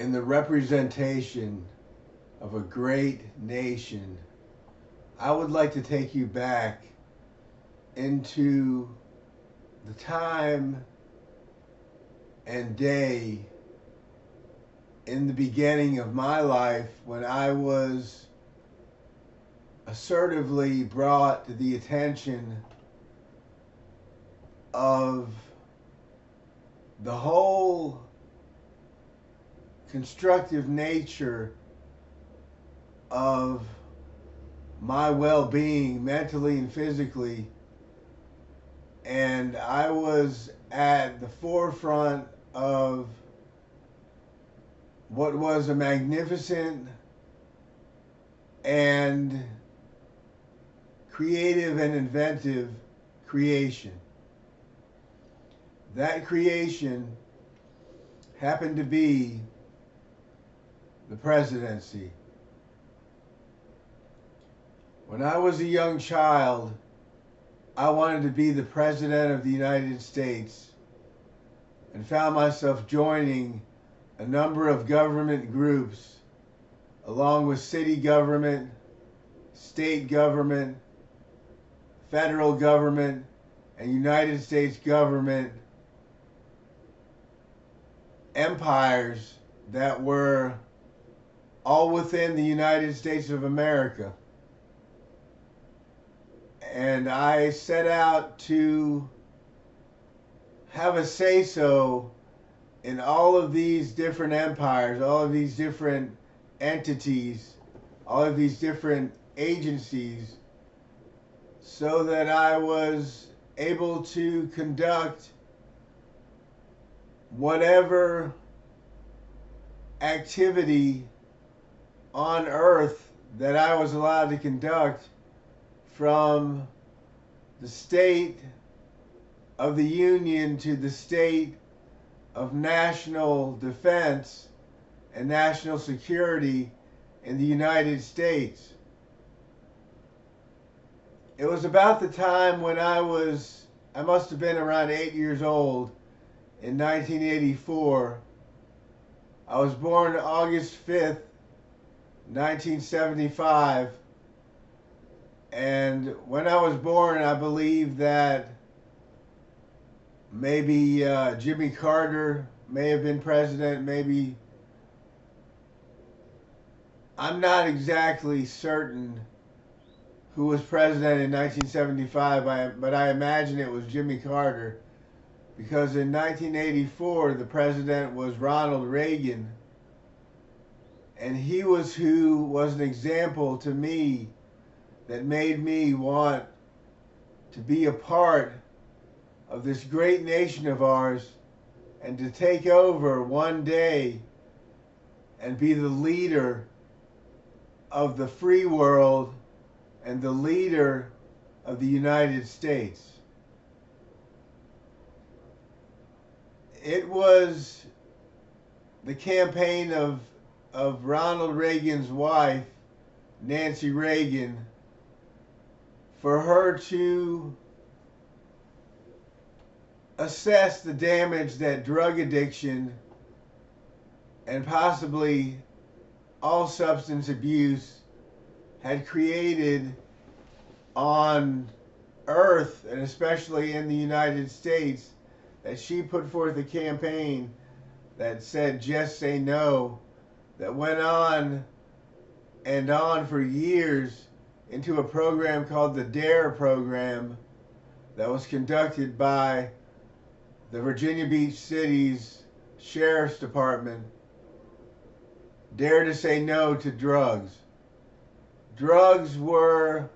in the representation of a great nation, I would like to take you back into the time and day in the beginning of my life when I was assertively brought to the attention of the whole constructive nature of my well-being mentally and physically, and I was at the forefront of what was a magnificent and creative and inventive creation. That creation happened to be the presidency. When I was a young child, I wanted to be the President of the United States and found myself joining a number of government groups, along with city government, state government, federal government, and United States government empires that were all within the United States of America. And I set out to have a say-so in all of these different empires, all of these different entities, all of these different agencies, so that I was able to conduct whatever activity on Earth that I was allowed to conduct, from the state of the Union to the state of national defense and national security in the United States. It was about the time when I must have been around 8 years old in 1984. I was born August 5th, 1975. And when I was born, I believe that maybe Jimmy Carter may have been president, maybe. I'm not exactly certain who was president in 1975, but I imagine it was Jimmy Carter, because in 1984 the president was Ronald Reagan, and he was who was an example to me that made me want to be a part of this great nation of ours and to take over one day and be the leader of the free world and the leader of the United States. It was the campaign of Ronald Reagan's wife, Nancy Reagan, for her to assess the damage that drug addiction and possibly all substance abuse had created on Earth, and especially in the United States, that she put forth a campaign that said just say no, that went on and on for years into a program called the DARE program that was conducted by the Virginia Beach City's Sheriff's Department. Dare to say no to drugs. Drugs were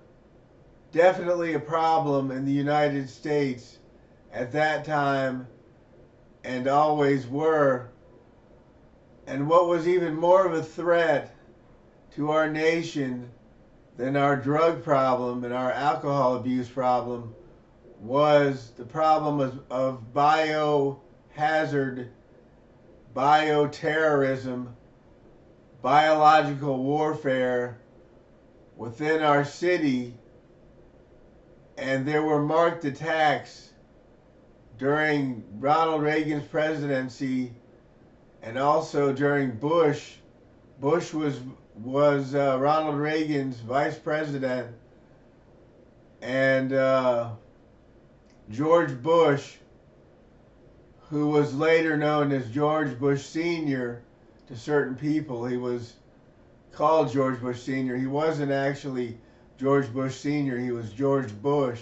definitely a problem in the United States at that time, and always were. And what was even more of a threat to our nation than our drug problem and our alcohol abuse problem was the problem of biohazard, bioterrorism, biological warfare within our city. And there were marked attacks during Ronald Reagan's presidency and also during Bush. Bush was Ronald Reagan's vice president, and George Bush, who was later known as George Bush Sr. to certain people. He was called George Bush Sr. He wasn't actually George Bush Sr., he was George Bush.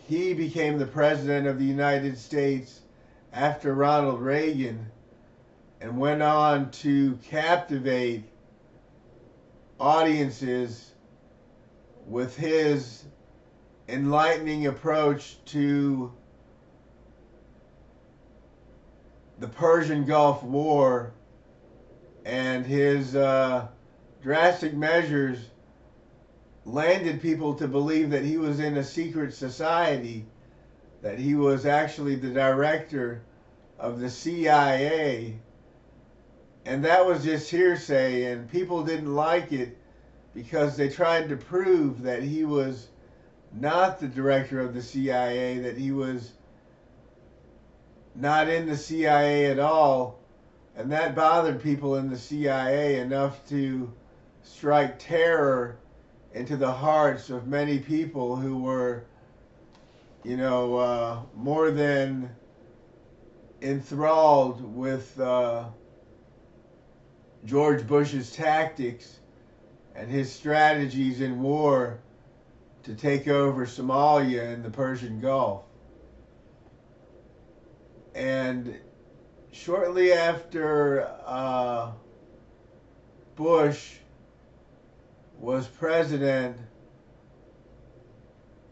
He became the President of the United States after Ronald Reagan and went on to captivate audiences with his enlightening approach to the Persian Gulf War and his drastic measures landed people to believe that he was in a secret society, that he was actually the director of the CIA. And that was just hearsay, and people didn't like it because they tried to prove that he was not the director of the CIA, that he was not in the CIA at all. And that bothered people in the CIA enough to strike terror into the hearts of many people who were, more than enthralled with George Bush's tactics and his strategies in war to take over Somalia and the Persian Gulf. And shortly after Bush was president,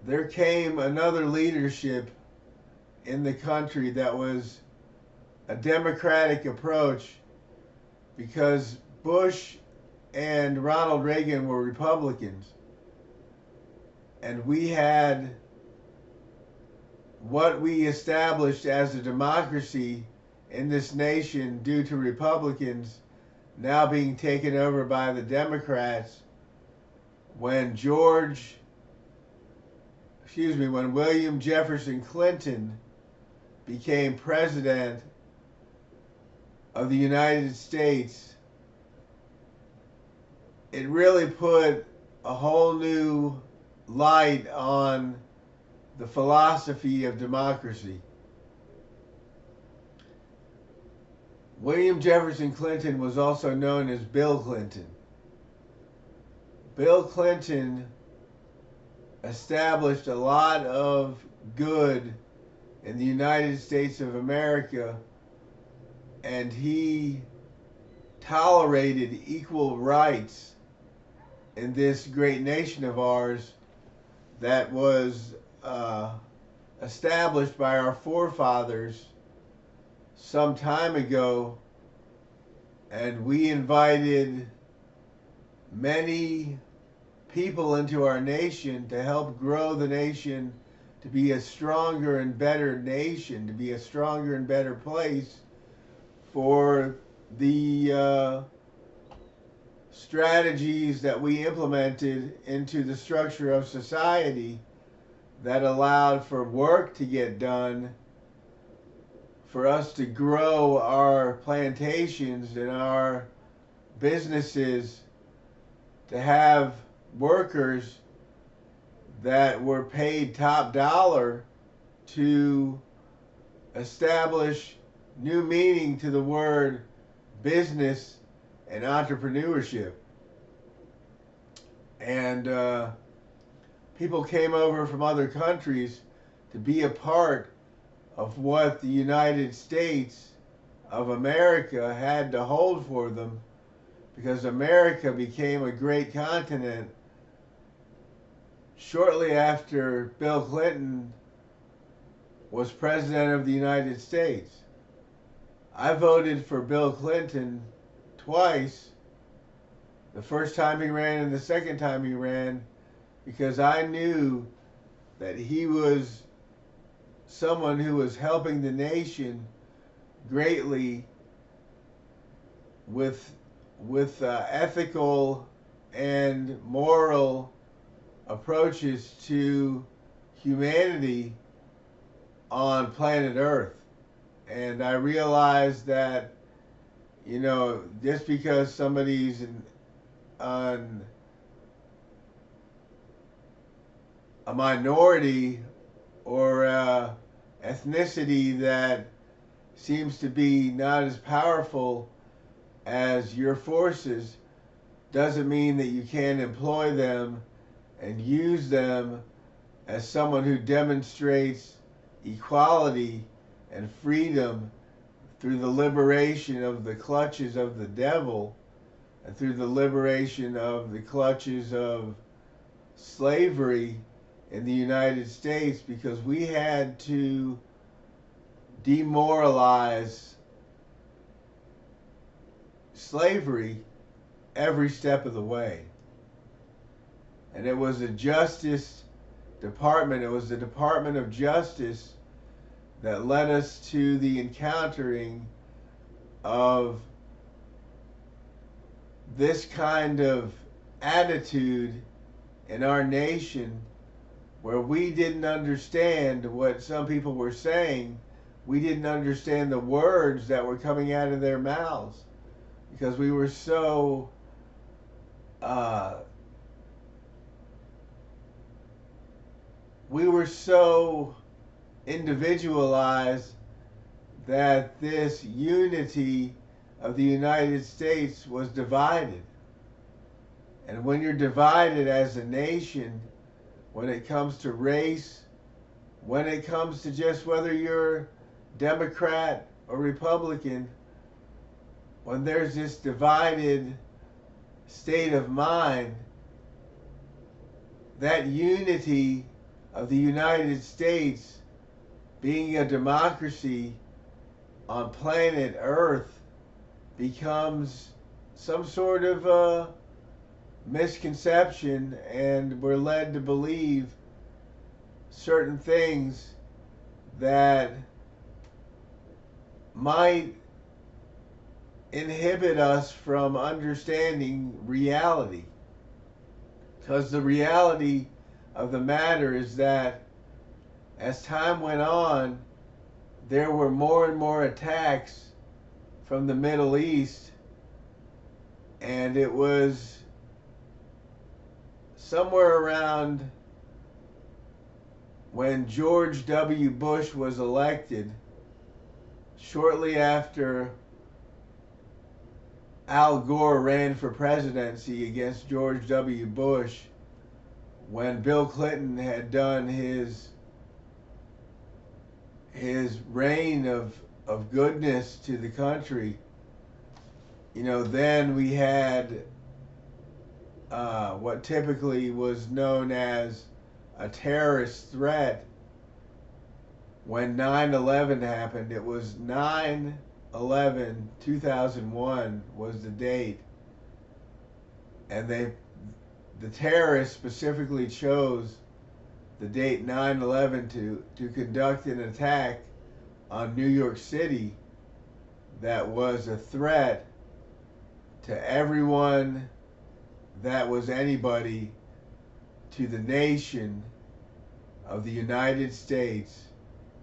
there came another leadership in the country that was a democratic approach, because Bush and Ronald Reagan were Republicans, and we had what we established as a democracy in this nation due to Republicans now being taken over by the Democrats when William Jefferson Clinton became president of the United States. It really put a whole new light on the philosophy of democracy. William Jefferson Clinton was also known as Bill Clinton. Bill Clinton established a lot of good in the United States of America, and he tolerated equal rights in this great nation of ours that was established by our forefathers some time ago. And we invited many people into our nation to help grow the nation to be a stronger and better nation, to be a stronger and better place for the strategies that we implemented into the structure of society that allowed for work to get done, for us to grow our plantations and our businesses, to have workers that were paid top dollar to establish new meaning to the word business and entrepreneurship. And people came over from other countries to be a part of what the United States of America had to hold for them, because America became a great continent shortly after Bill Clinton was president of the United States. I voted for Bill Clinton twice, the first time he ran and the second time he ran, because I knew that he was someone who was helping the nation greatly with ethical and moral approaches to humanity on planet Earth. And I realized that, you know, just because somebody's on a minority or ethnicity that seems to be not as powerful as your forces doesn't mean that you can't employ them and use them as someone who demonstrates equality and freedom through the liberation of the clutches of the devil and through the liberation of the clutches of slavery in the United States, because we had to demoralize slavery every step of the way. And it was a Justice Department, it was the Department of Justice that led us to the encountering of this kind of attitude in our nation, where we didn't understand what some people were saying. We didn't understand the words that were coming out of their mouths because we were so individualized that this unity of the United States was divided. And when you're divided as a nation, when it comes to race, when it comes to just whether you're Democrat or Republican, when there's this divided state of mind, that unity of the United States being a democracy on planet Earth becomes some sort of misconception, and we're led to believe certain things that might inhibit us from understanding reality. Because the reality of the matter is that as time went on, there were more and more attacks from the Middle East, and it was somewhere around when George W. Bush was elected, shortly after Al Gore ran for presidency against George W. Bush, when Bill Clinton had done his reign of goodness to the country. You know, then we had what typically was known as a terrorist threat. When 9/11 happened, it was 9/11/2001 was the date, and the terrorists specifically chose the date 9/11 to conduct an attack on New York City that was a threat to everyone that was anybody, to the nation of the United States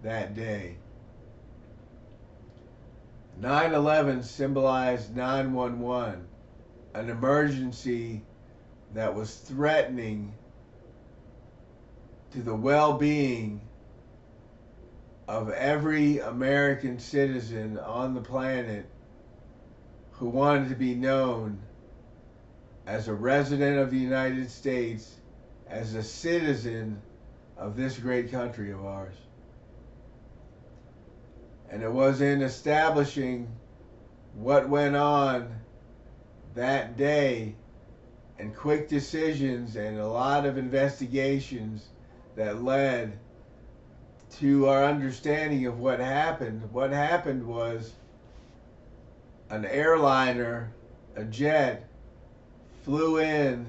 that day. 9/11 symbolized 911, an emergency that was threatening to the well-being of every American citizen on the planet who wanted to be known as a resident of the United States, as a citizen of this great country of ours. And it was in establishing what went on that day, and quick decisions and a lot of investigations that led to our understanding of what happened. What happened was an airliner, a jet, flew in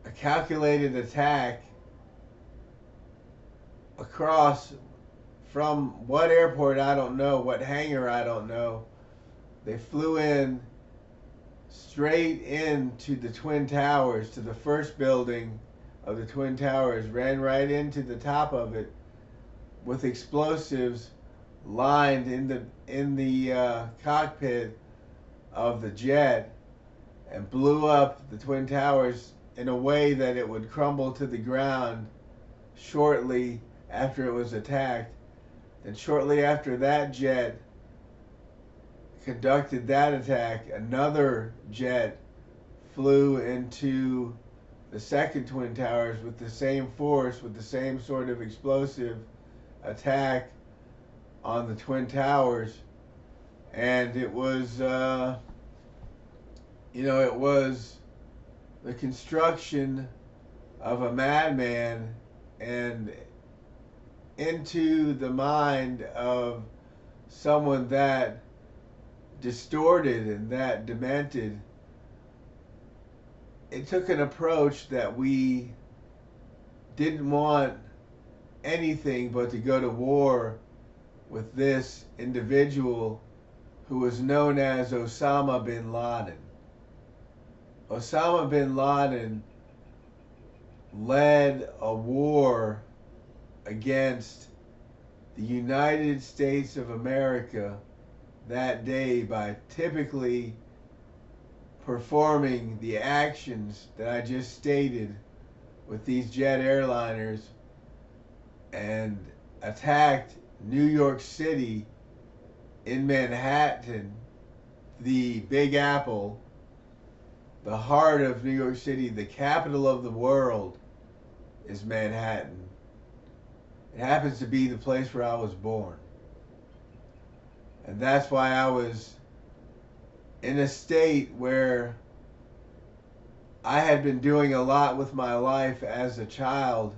a calculated attack across from what airport I don't know, what hangar I don't know. They flew in straight into the Twin Towers, to the first building of the Twin Towers, ran right into the top of it with explosives lined in the cockpit of the jet and blew up the Twin Towers in a way that it would crumble to the ground shortly after it was attacked. And shortly after that jet conducted that attack, another jet flew into the second Twin Towers with the same force, with the same sort of explosive attack on the Twin Towers. And it was, it was the construction of a madman, and into the mind of someone that distorted and that demented. It took an approach that we didn't want anything but to go to war with this individual who was known as Osama bin Laden. Osama bin Laden led a war against the United States of America that day by typically performing the actions that I just stated with these jet airliners, and attacked New York City in Manhattan, the Big Apple, the heart of New York City, the capital of the world is Manhattan. It happens to be the place where I was born. And that's why I was in a state where I had been doing a lot with my life as a child.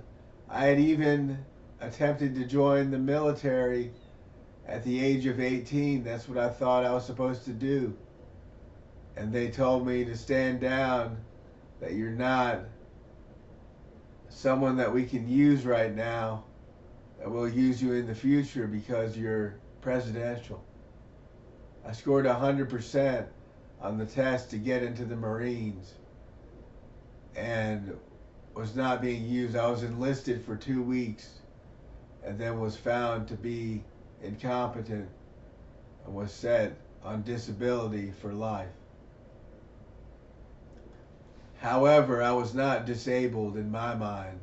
I had even attempted to join the military at the age of 18. That's what I thought I was supposed to do. And they told me to stand down, that you're not someone that we can use right now, that we'll use you in the future because you're presidential. I scored 100% on the test to get into the Marines and was not being used. I was enlisted for 2 weeks and then was found to be incompetent and was set on disability for life. However, I was not disabled in my mind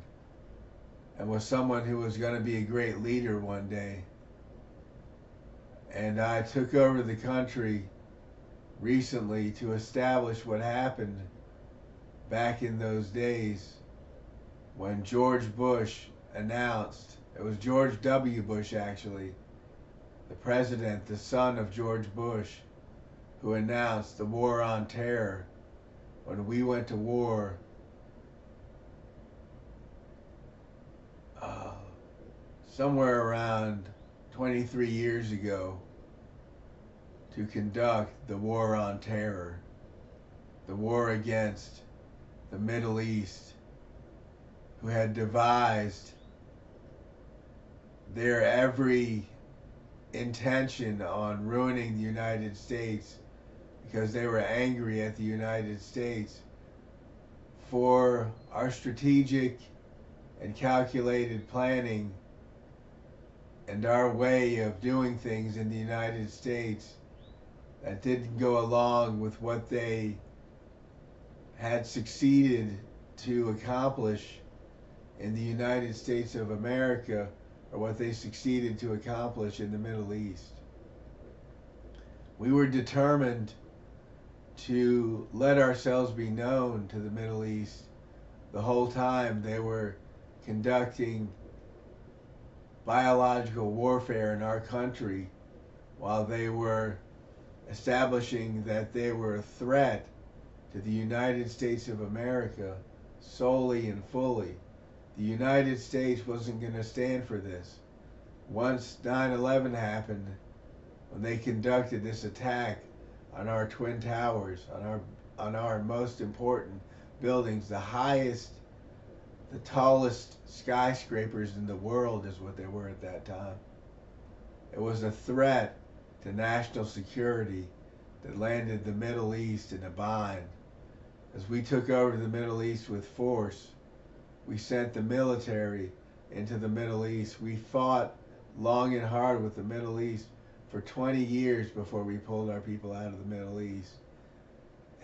and was someone who was going to be a great leader one day. And I took over the country recently to establish what happened back in those days when George Bush announced, it was George W. Bush actually, the president, the son of George Bush, who announced the war on terror. When we went to war, somewhere around 23 years ago, to conduct the war on terror, the war against the Middle East, who had devised their every intention on ruining the United States because they were angry at the United States for our strategic and calculated planning and our way of doing things in the United States that didn't go along with what they had succeeded to accomplish in the United States of America, or what they succeeded to accomplish in the Middle East. We were determined to let ourselves be known to the Middle East the whole time they were conducting biological warfare in our country, while they were establishing that they were a threat to the United States of America solely and fully. The United States wasn't going to stand for this. Once 9/11 happened, when they conducted this attack on our Twin Towers, on our most important buildings, the highest, the tallest skyscrapers in the world is what they were at that time. It was a threat to national security that landed the Middle East in a bind. As we took over the Middle East with force, we sent the military into the Middle East. We fought long and hard with the Middle East for 20 years before we pulled our people out of the Middle East.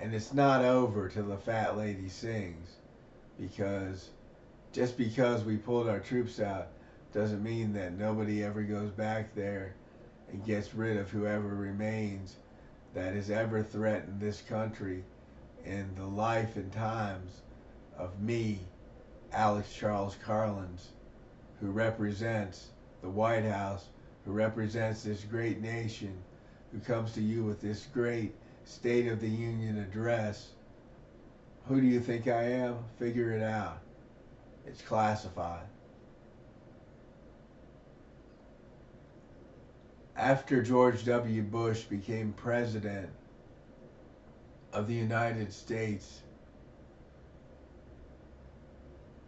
And it's not over till the fat lady sings, because just because we pulled our troops out doesn't mean that nobody ever goes back there and gets rid of whoever remains that has ever threatened this country in the life and times of me, Alex Charles Karlins, who represents the White House, who represents this great nation, who comes to you with this great State of the Union address. Who do you think I am? Figure it out. It's classified. After George W. Bush became president of the United States,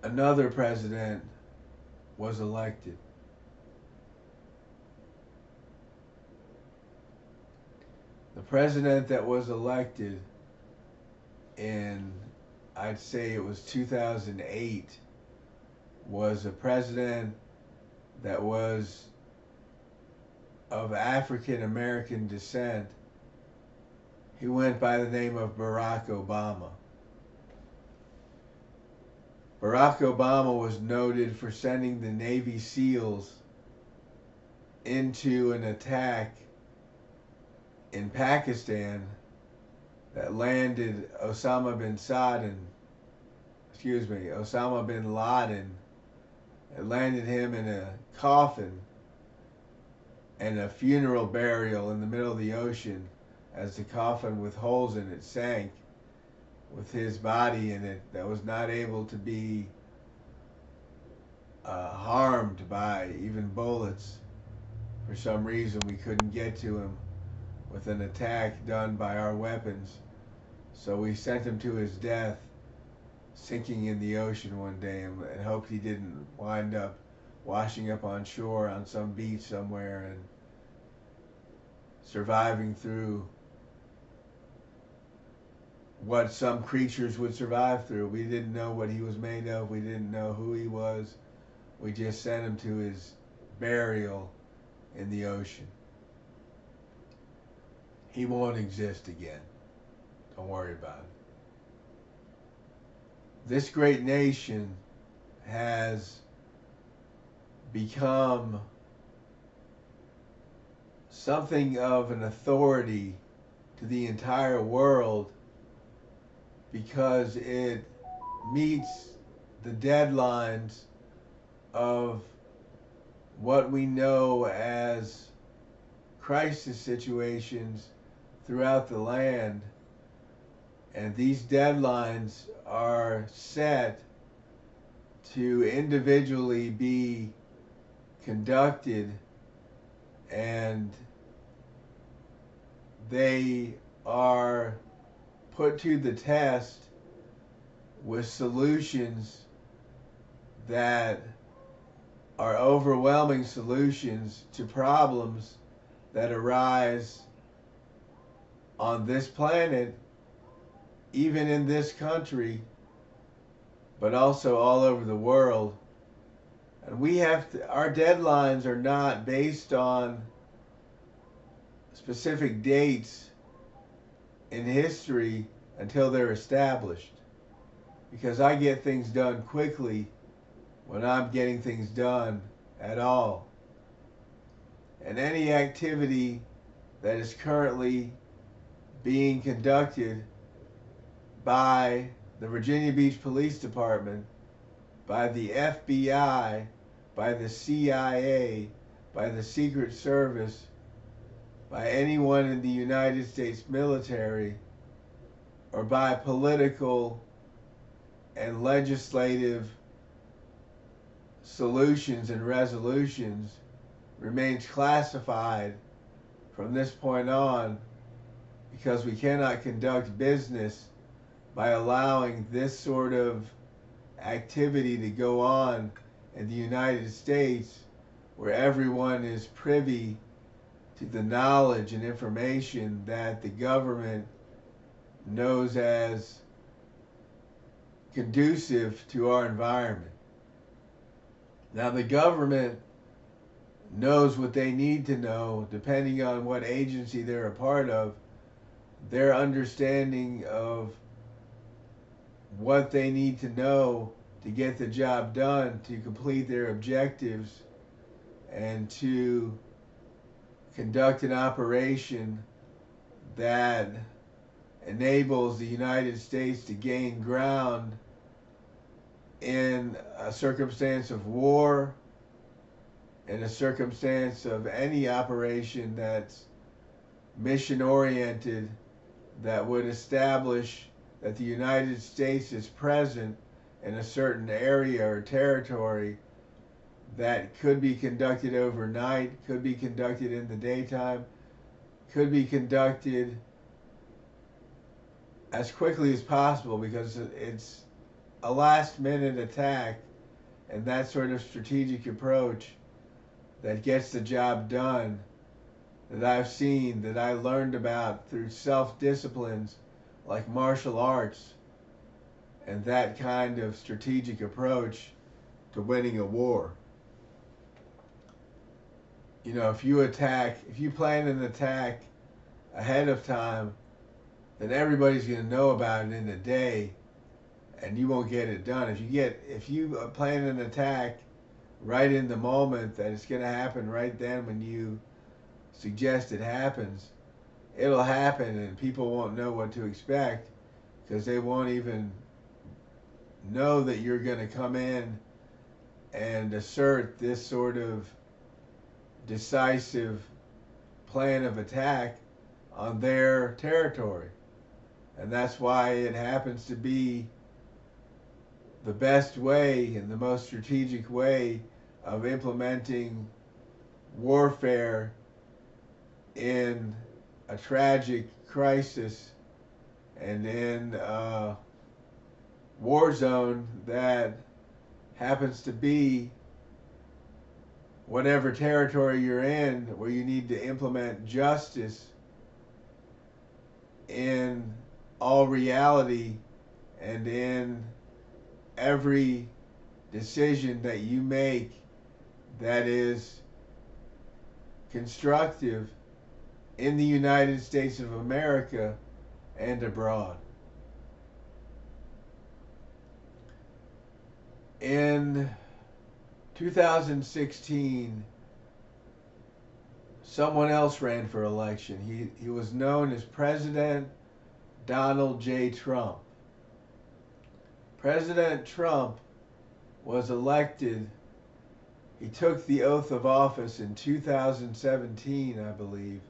another president was elected. The president that was elected in, I'd say it was 2008, was a president that was of African American descent. He went by the name of Barack Obama. Barack Obama was noted for sending the Navy SEALs into an attack in Pakistan that landed Osama bin Laden. It landed him in a coffin and a funeral burial in the middle of the ocean as the coffin with holes in it sank with his body in it that was not able to be harmed by even bullets. For some reason we couldn't get to him with an attack done by our weapons. So we sent him to his death sinking in the ocean one day and hoped he didn't wind up washing up on shore on some beach somewhere and surviving through what some creatures would survive through. We didn't know what he was made of. We didn't know who he was. We just sent him to his burial in the ocean. He won't exist again. Don't worry about it. This great nation has become something of an authority to the entire world because it meets the deadlines of what we know as crisis situations throughout the land. And these deadlines are set to individually be conducted, and they are put to the test with solutions that are overwhelming solutions to problems that arise on this planet, even in this country, but also all over the world. And we have to, our deadlines are not based on specific dates in history until they're established. Because I get things done quickly when I'm getting things done at all. And any activity that is currently being conducted by the Virginia Beach Police Department, by the FBI, by the CIA, by the Secret Service, by anyone in the United States military, or by political and legislative solutions and resolutions, remains classified from this point on, because we cannot conduct business by allowing this sort of activity to go on in the United States, where everyone is privy to the knowledge and information that the government knows as conducive to our environment. Now, the government knows what they need to know, depending on what agency they're a part of, their understanding of what they need to know to get the job done, to complete their objectives, and to conduct an operation that enables the United States to gain ground in a circumstance of war, in a circumstance of any operation that's mission oriented, that would establish that the United States is present in a certain area or territory, that could be conducted overnight, could be conducted in the daytime, could be conducted as quickly as possible, because it's a last minute attack, and that sort of strategic approach that gets the job done, that I've seen, that I learned about through self-disciplines like martial arts, and that kind of strategic approach to winning a war. You know, if you plan an attack ahead of time, then everybody's going to know about it in a day, and you won't get it done. If you plan an attack right in the moment, that it's going to happen right then when you suggest it happens, it'll happen, and people won't know what to expect, because they won't even know that you're going to come in and assert this sort of decisive plan of attack on their territory. And that's why it happens to be the best way and the most strategic way of implementing warfare in a tragic crisis and in a war zone that happens to be whatever territory you're in, where you need to implement justice in all reality and in every decision that you make that is constructive in the United States of America and abroad. In 2016, someone else ran for election. He was known as President Donald J. Trump. President Trump was elected. He took the oath of office in 2017, I believe,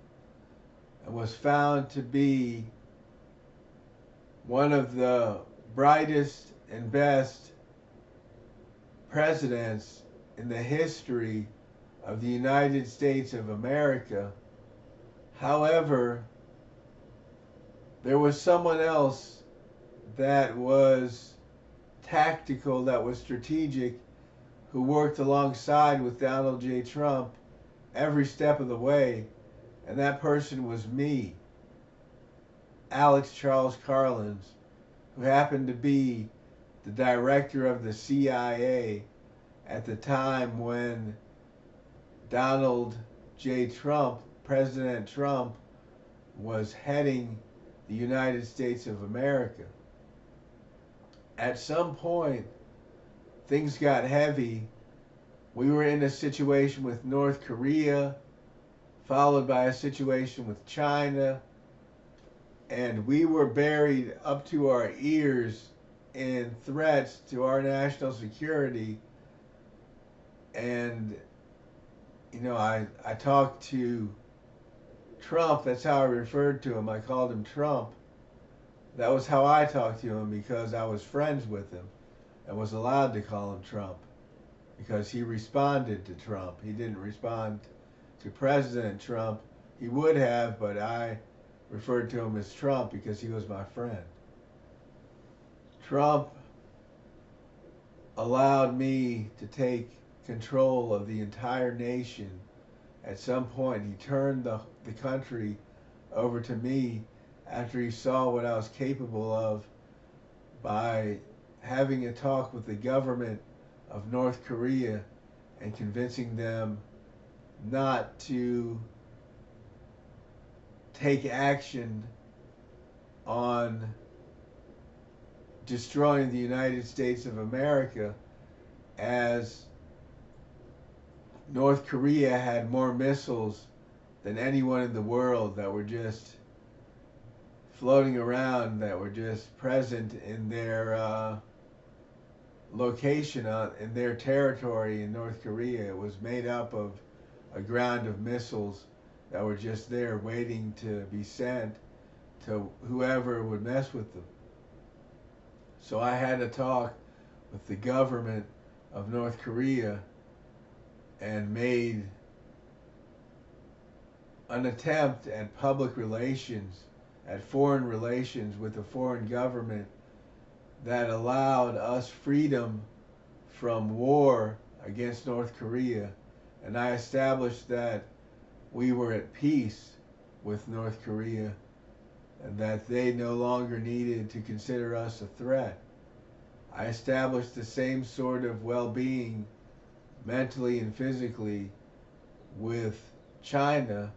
and was found to be one of the brightest and best presidents in the history of the United States of America. However, there was someone else that was tactical, that was strategic, who worked alongside with Donald J. Trump every step of the way, and that person was me, Charles Karlins, who happened to be the director of the CIA at the time when Donald J. Trump, President Trump, was heading the United States of America. At some point, things got heavy. We were in a situation with North Korea, followed by a situation with China, and we were buried up to our ears in threats to our national security. And, you know, I talked to Trump. That's how I referred to him. I called him Trump. That was how I talked to him, because I was friends with him and was allowed to call him Trump, because he responded to Trump. He didn't respond to President Trump. He would have, but I referred to him as Trump because he was my friend. Trump allowed me to take control of the entire nation. At some point, he turned the country over to me after he saw what I was capable of by having a talk with the government of North Korea and convincing them not to take action on destroying the United States of America, as North Korea had more missiles than anyone in the world that were just floating around, that were just present in their location, in their territory in North Korea. It was made up of a ground of missiles that were just there waiting to be sent to whoever would mess with them. So I had a talk with the government of North Korea and made an attempt at public relations, at foreign relations with a foreign government that allowed us freedom from war against North Korea. And I established that we were at peace with North Korea and that they no longer needed to consider us a threat. I established the same sort of well-being, mentally and physically, with China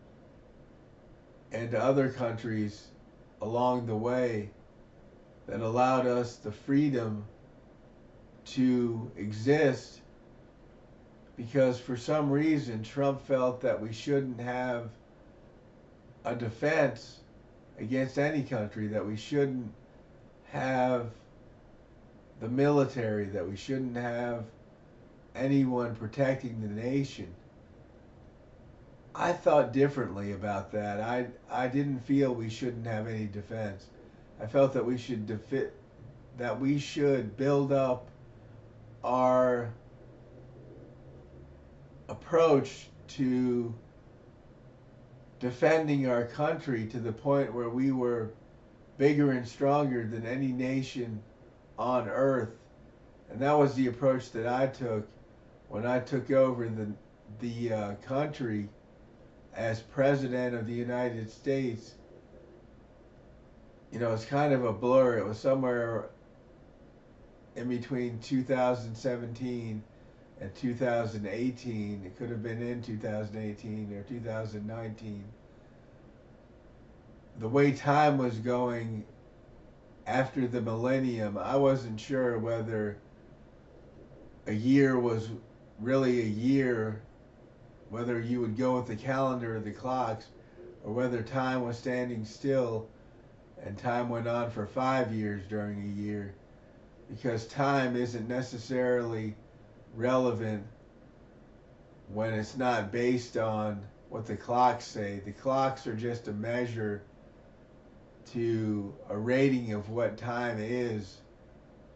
and other countries along the way that allowed us the freedom to exist, because for some reason Trump felt that we shouldn't have a defense against any country, that we shouldn't have the military, that we shouldn't have anyone protecting the nation. I thought differently about that. I didn't feel we shouldn't have any defense. I felt that we should build up our approach to defending our country to the point where we were bigger and stronger than any nation on earth. And that was the approach that I took when I took over the country as President of the United States. You know, it's kind of a blur. It was somewhere in between 2017 and 2018. It could have been in 2018 or 2019. The way time was going after the millennium, I wasn't sure whether a year was really a year, whether you would go with the calendar or the clocks, or whether time was standing still and time went on for 5 years during a year, because time isn't necessarily relevant when it's not based on what the clocks say. The clocks are just a measure to a rating of what time is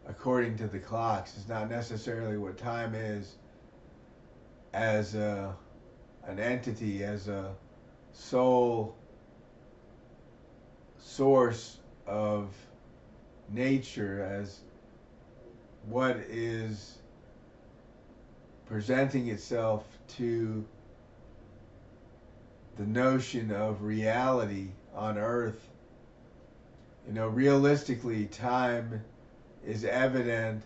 according to the clocks. It's not necessarily what time is as an entity, as a sole source of nature, as what is presenting itself to the notion of reality on earth. You know, realistically, time is evident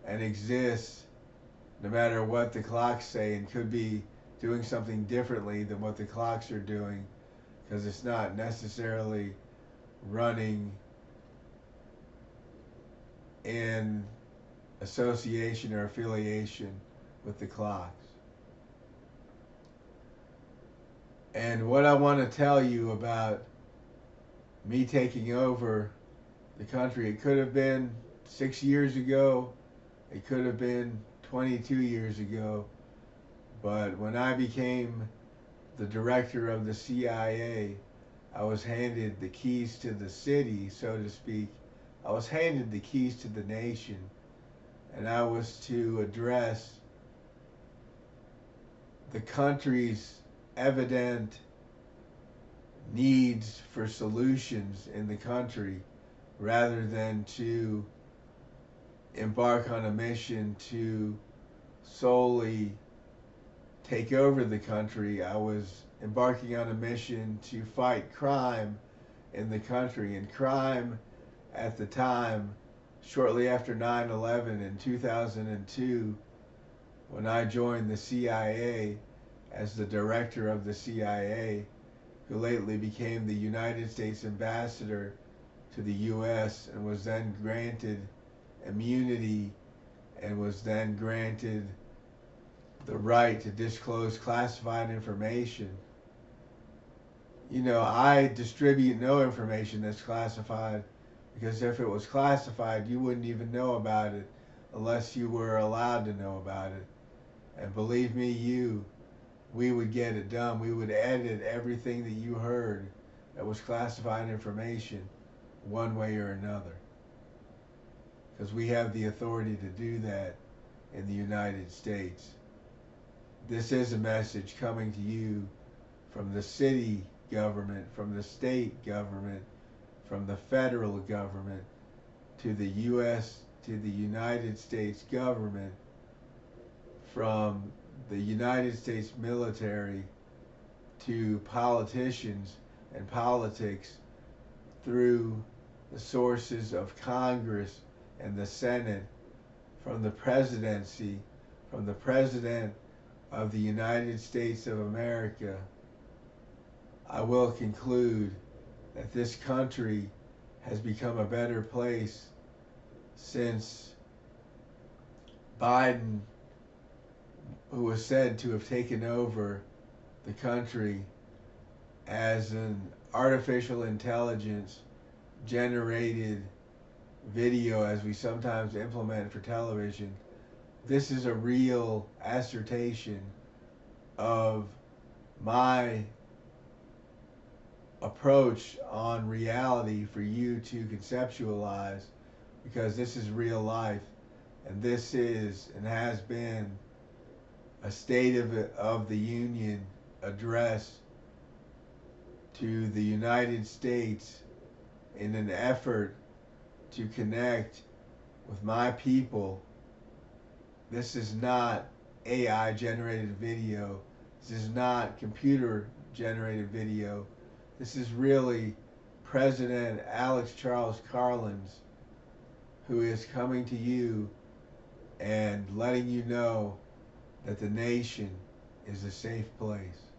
and exists no matter what the clocks say, and could be doing something differently than what the clocks are doing, because it's not necessarily running in association or affiliation with the clocks. And what I want to tell you about me taking over the country, it could have been 6 years ago, it could have been 22 years ago, but when I became the director of the CIA, I was handed the keys to the city, so to speak. I was handed the keys to the nation, and I was to address the country's evident needs for solutions in the country, rather than to embark on a mission to solely take over the country. I was embarking on a mission to fight crime in the country. And crime at the time, shortly after 9/11 in 2002, when I joined the CIA as the director of the CIA, who lately became the United States ambassador to the U.S. and was then granted immunity and was then granted the right to disclose classified information. You know, I distribute no information that's classified, because if it was classified, you wouldn't even know about it unless you were allowed to know about it. And believe me, we would get it done. We would edit everything that you heard that was classified information one way or another, because we have the authority to do that in the United States. This is a message coming to you from the city government, from the state government, from the federal government, to the U.S., to the United States government, from the United States military to politicians and politics, through the sources of Congress and the Senate, from the presidency, from the President of the United States of America. I will conclude that this country has become a better place since Biden, who was said to have taken over the country as an artificial intelligence generated video, as we sometimes implement for television. This is a real assertion of my approach on reality for you to conceptualize, because this is real life, and this is and has been a State of the Union address to the United States in an effort to connect with my people. This is not AI generated video. This is not computer generated video. This is really President Charles Karlins, who is coming to you and letting you know that the nation is a safe place.